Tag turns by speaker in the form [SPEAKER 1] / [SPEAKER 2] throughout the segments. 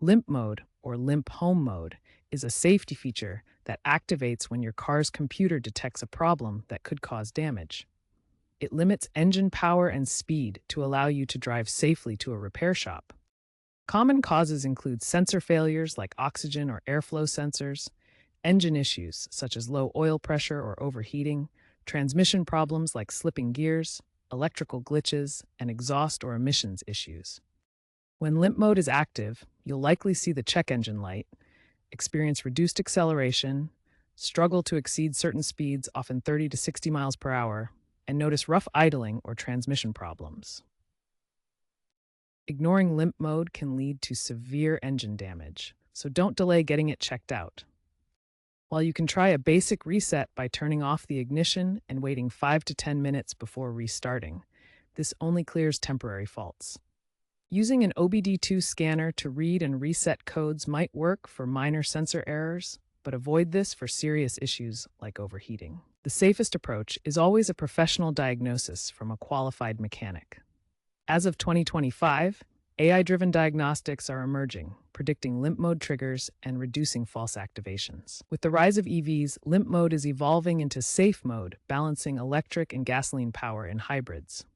[SPEAKER 1] Limp mode, or limp home mode, is a safety feature that activates when your car's computer detects a problem that could cause damage. It limits engine power and speed to allow you to drive safely to a repair shop. Common causes include sensor failures like oxygen or airflow sensors, engine issues such as low oil pressure or overheating, transmission problems like slipping gears, electrical glitches, and exhaust or emissions issues. When limp mode is active, you'll likely see the check engine light, experience reduced acceleration, struggle to exceed certain speeds, often 30 to 60 miles per hour, and notice rough idling or transmission problems. Ignoring limp mode can lead to severe engine damage, so don't delay getting it checked out. While you can try a basic reset by turning off the ignition and waiting 5 to 10 minutes before restarting, this only clears temporary faults. Using an OBD2 scanner to read and reset codes might work for minor sensor errors, but avoid this for serious issues like overheating. The safest approach is always a professional diagnosis from a qualified mechanic. As of 2025, AI-driven diagnostics are emerging, predicting limp mode triggers and reducing false activations. With the rise of EVs, limp mode is evolving into safe mode, balancing electric and gasoline power in hybrids.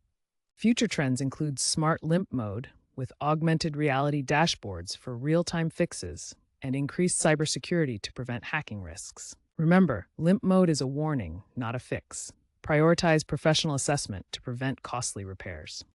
[SPEAKER 1] Future trends include smart limp mode, with augmented reality dashboards for real-time fixes, and increased cybersecurity to prevent hacking risks. Remember, limp mode is a warning, not a fix. Prioritize professional assessment to prevent costly repairs.